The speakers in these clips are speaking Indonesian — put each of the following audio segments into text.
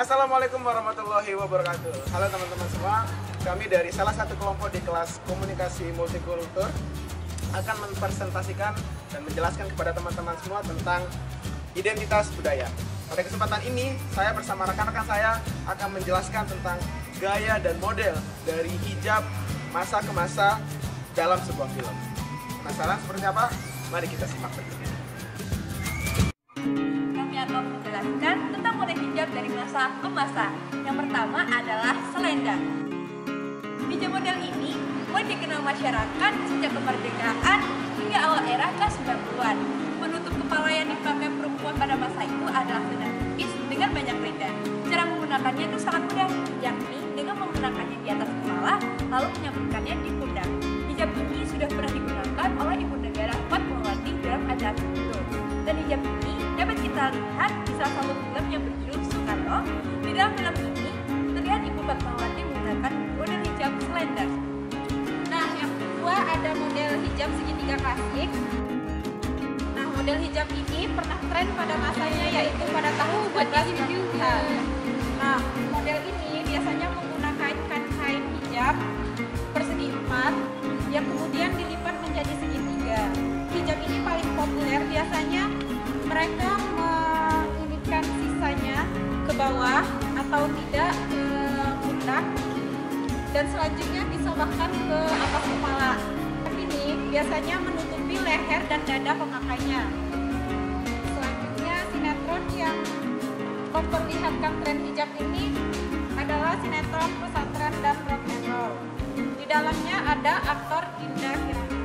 Assalamualaikum warahmatullahi wabarakatuh. Halo teman-teman semua, kami dari salah satu kelompok di kelas komunikasi multikultur akan mempresentasikan dan menjelaskan kepada teman-teman semua tentang identitas budaya. Pada kesempatan ini, saya bersama rekan-rekan saya akan menjelaskan tentang gaya dan model dari hijab masa ke masa dalam sebuah film. Penasaran seperti apa? Mari kita simak berikut ini. Kami akan menjelaskan tentang model hijab dari masa ke masa. Yang pertama adalah selendang. Hijab model ini mulai dikenal masyarakat sejak kemerdekaan hingga awal era ke-90-an. Penutup kepala yang dipakai perempuan pada masa itu adalah selendang tipis dengan banyak reda. Cara menggunakannya itu sangat mudah, yakni dengan menggunakannya di atas kepala lalu menyambungkannya di pundak. Hijab ini sudah pernah digunakan oleh Ibu Negara Fatmawati dalam acara itu. Dan hijab ini dapat kita lihat di salah satu film yang berjudul Soekarno. Di dalam film ini terlihat Ibu Fatmawati menggunakan model hijab selendang. Nah, yang kedua ada model hijab segitiga klasik. Nah, model hijab ini pernah tren pada masanya yaitu pada tahun 1990-an. Nah, model ini biasanya menggunakan kain hijab persegi 4 yang kemudian dilipat menjadi segitiga. Hijab ini paling populer, biasanya mereka menginikan sisanya ke bawah atau tidak ke pundak, dan selanjutnya bisa bahkan ke atas kepala. Hijab ini biasanya menutupi leher dan dada pemakainya. Selanjutnya sinetron yang memperlihatkan tren hijab ini adalah sinetron Pesantren dan Rock and Roll. Di dalamnya ada aktor Dinda Kirana.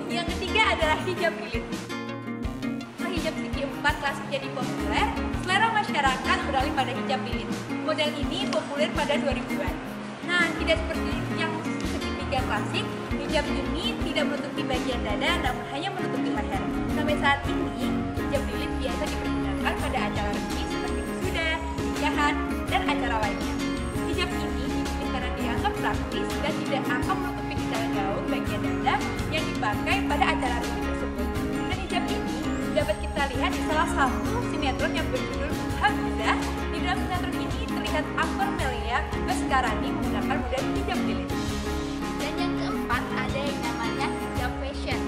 Yang ketiga adalah hijab lilit. Setelah hijab segi 4 klasik jadi populer, selera masyarakat beralih pada hijab lilit. Model ini populer pada 2000-an. Nah, tidak seperti yang segitiga klasik, hijab ini tidak menutupi bagian dada, namun hanya menutupi leher. Sampai saat ini, hijab lilit biasa dipergunakan pada acara resmi seperti wisuda, nikahan, dan acara lainnya. Hijab ini dipilih karena dianggap praktis dan tidak akan menutupi detail gaun bagian dada yang dipakai pada acara resmi tersebut. Dan hijab ini dapat kita lihat di salah satu sinetron yang berjudul Hafizah. Di dalam sinetron ini terlihat aktor Melia Beskarani menggunakan model hijab lilit. Dan yang keempat ada yang namanya hijab fashion.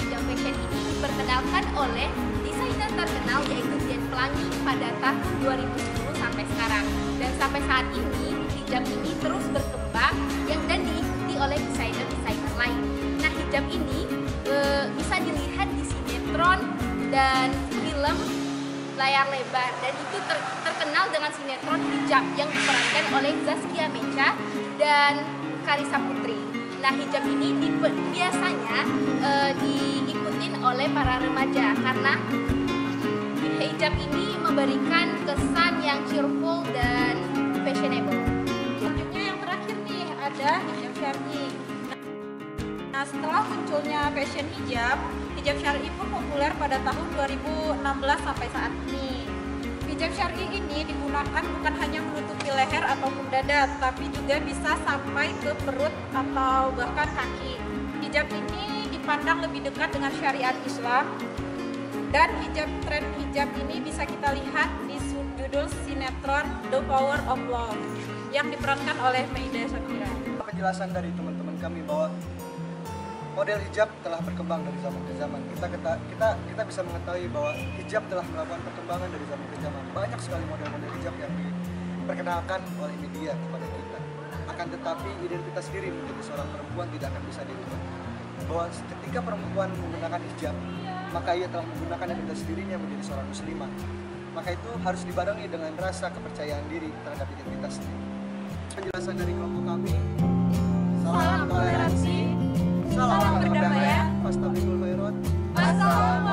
Hijab fashion ini diperkenalkan oleh desainer terkenal yaitu Dian Pelangi pada tahun 2010 sampai sekarang. Dan sampai saat ini hijab ini terus berkembang dan diikuti oleh desainer-desainer lain. Nah, hijab ini bisa dilihat di sinetron dan film layar lebar, dan itu terkenal dengan sinetron Hijab yang diperankan oleh Zaskia Mecha dan Karissa Putri. Nah, hijab ini biasanya diikutin oleh para remaja karena hijab ini memberikan kesan yang cheerful dan fashionable. Selanjutnya yang terakhir nih ada hijab syar'i. Nah, setelah munculnya fashion hijab syar'i pun populer pada tahun 2016 sampai saat ini. Hijab syar'i ini digunakan bukan hanya menutupi leher ataupun dada, tapi juga bisa sampai ke perut atau bahkan kaki. Hijab ini dipandang lebih dekat dengan syariat Islam, dan tren hijab ini bisa kita lihat di judul sinetron The Power of Love yang diperankan oleh Maida Shakira. Penjelasan dari teman-teman kami bahwa model hijab telah berkembang dari zaman ke zaman. Kita bisa mengetahui bahwa hijab telah melakukan perkembangan dari zaman ke zaman. Banyak sekali model-model hijab yang diperkenalkan oleh media kepada kita. Akan tetapi identitas diri menjadi seorang perempuan tidak akan bisa dirubah. Bahwa ketika perempuan menggunakan hijab, maka ia telah menggunakan identitas dirinya menjadi seorang muslimah. Maka itu harus dibarengi dengan rasa kepercayaan diri terhadap identitasnya. Penjelasan dari kelompok kami, Salam toleransi, salam perdamaian, fastabikul khairat. Wassalamualaikum.